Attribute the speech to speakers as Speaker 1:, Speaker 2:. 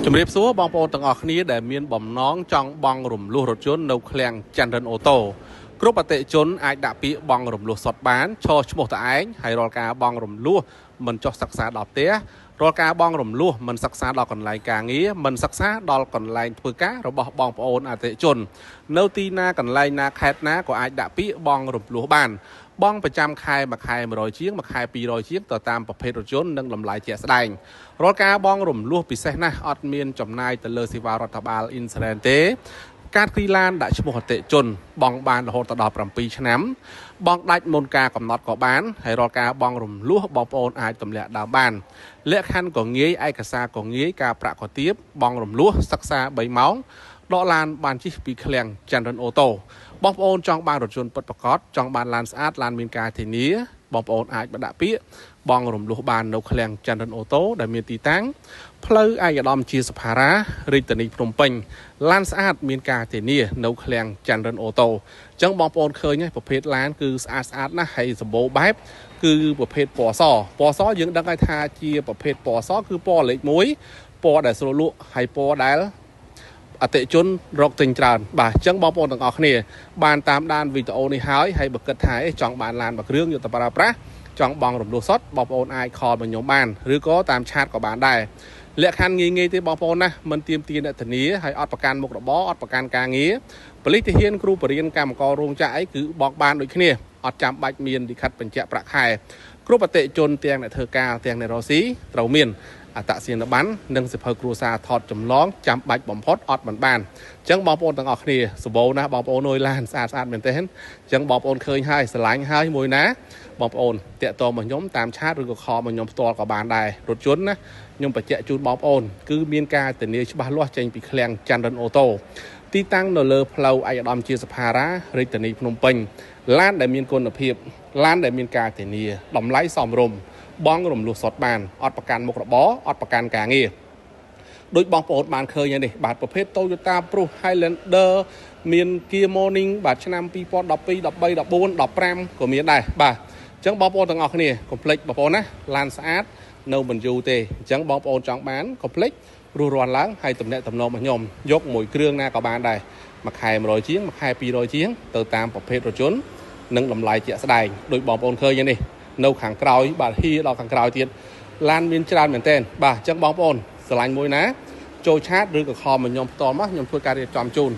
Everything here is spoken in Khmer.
Speaker 1: ជំរាបសួរបងប្អូនទាំងអស់គ្នាដែលមានបំណងចង់បង់រំលោះរថយន្តនៅឃ្លាំងចន្ទរិនអូតូគ្រប់អតិថិជនអាចដាក់ពាក្យបង់រំលោះសុទ្ធបានឈរឈ្មោះតឯងហើយរាល់ការបង់រំលោះមិនចុះសិក្សាដល់ផ្ទះរាល់ការបង់រំលោះមិនសិក្សាដល់កន្លែងការងារមិនសិក្សាដល់កន្លែងធ្វើការរបស់បងប្អូនអតិថិជននៅទីណាកន្លែងណាខេត្តណាក៏អាចដាក់ពាក្យបង់រំលោះបានបង់ប្រចាំខែមួយខែ100ជាងមួយខែ200ជាងទៅតាមប្រភេទរថយន្តនិងតម្លៃជាក់ស្ដែងរាល់ការបង់រំលោះពិសេសណាស់អត់មានចំណាយទៅលើសេវារដ្ឋបាល Insurance ទេកាតគ្រីឡានដាក់ឈ្មោះអតិថិជនបង់បានរហូតដល់7ឆ្នាំបង់ដាច់មុនការកំណត់ក៏បានហើយរាល់ការបង់រំលោះបងប្អូនអាចទម្លាក់ដើមបានលក្ខខណ្ឌក៏ងាយឯកសារក៏ងាយការប្រាក់ក៏ទាបបង់រំលោះសិក្សា3ម៉ោងដកឡានបានជិះពីឃ្លាំងចន្ទរិនអូតូបងប្អូនចង់បានរថយន្តពិតប្រាកដចង់បានឡានស្អាតឡានមានការធានាបងប្អូនអាចបដាក់ពាក្យបង់រំលោះបាននៅឃ្លាំងចន្ទរិនអូតូដែលមានទីតាំងផ្លូវឯកឧត្តមជាសភារារាជធានីភ្នំពេញឡានស្អាតមានការធានានៅឃ្លាំងចន្ទរិនអូតូអញ្ចឹងបងប្អូនឃើញប្រភេទឡានគឺស្អាតណាស់ហើយសម្បូរបែបគឺប្រភេទពណ៌សយើងដឹងហើយថាជាប្រភេទពណ៌សគឺពណ៌លេខ1ពណ៌ដែលស្រួលលក់ហើយពណ៌ដែលអតិថិជនរកទិញច្រើនបាទអញ្ចឹងបងប្អូនទាំងអស់គ្នាបានតាមដានវីដេអូនេះហើយបើគិតថាចង់បានឡានមួយគ្រឿងយកទៅប្រើប្រាស់ចង់បង់រំលោះសុទ្ធបងប្អូនអាចខលមកខ្ញុំបានឬក៏តាមឆាតក៏បានដែរលក្ខខណ្ឌងាយទេបងប្អូនណាមិនទាមទារអ្នកធានាហើយអត់ប្រកាន់មុខរបរអត់ប្រកាន់ការងារប៉ូលីសទាហានគ្រូបរិញ្ញាកម្មកររោងចក្រអីគឺបង់បានដូចគ្នាអត់ចាំបាច់មានលិខិតបញ្ជាក់ប្រាក់ខែគ្រប់អតិថិជនទាំងអ្នកធ្វើការទាំងអ្នករកស៊ីត្រូវមានអត្តសញ្ញាណប័ណ្ណនិងសិភៅគ្រួសារថតចម្លងចាំបាច់បំផុតអត់បានអញ្ចឹងបងប្អូនទាំងអស់គ្នាសម្បូរណាស់បងប្អូនអើយឡានស្អាតមែនទេអញ្ចឹងបងប្អូនឃើញហើយស្រឡាញ់ហើយមួយណាបងប្អូនតាក់ទងមកខ្ញុំតាមឆាតឬក៏ខលមកខ្ញុំផ្ទាល់ក៏បានដែររថយន្តណាខ្ញុំបញ្ជាក់ជូនបងប្អូនគឺមានការធានាច្បាស់លាស់ចេញពីឃ្លាំងចន្ទរិនអូតូទីតាំងនៅលើផ្លូវឯកឧត្តមជាសភារារាជធានីភ្នំពេញឡានដែលមានគុណភាពឡានដែលមានការធានាតម្លៃសមរម្យបងរំលោះសុទ្ធបានអត់ប្រកាន់មុខរបរអត់ប្រកាន់ការងារដោយបងប្អូនបានឃើញនេះបាទប្រភេទ Toyota Prius Highlander មាន Kia Morning បាទឆ្នាំ2012 13 14 15ក៏មានដែរបាទអញ្ចឹងបងប្អូនទាំងអស់គ្នាកុំភ្លេចបងប្អូនណាឡានស្អាតនៅមិនយូរទេអញ្ចឹងបងប្អូនចង់បានកុំភ្លេចរស់រាន់ឡើងហើយតំណែងតំណងមកខ្ញុំយកមួយគ្រឿងណាក៏បានដែរមួយខែ100ជាងមួយខែ200ជាងទៅតាមប្រភេទរថយន្តនិងតម្លៃជាក់ស្ដែងដោយបងប្អូនឃើញនេះនៅខាងក្រោយបាទហ៊ីដល់ខាងក្រោយទៀតឡានមានច្រើនមែនទែនបាទអញ្ចឹងបងប្អូនស្រឡាញ់មួយណាចូលឆាតឬក៏ខលមកខ្ញុំផ្ទាល់មកខ្ញុំធ្វើការរៀបចំជូន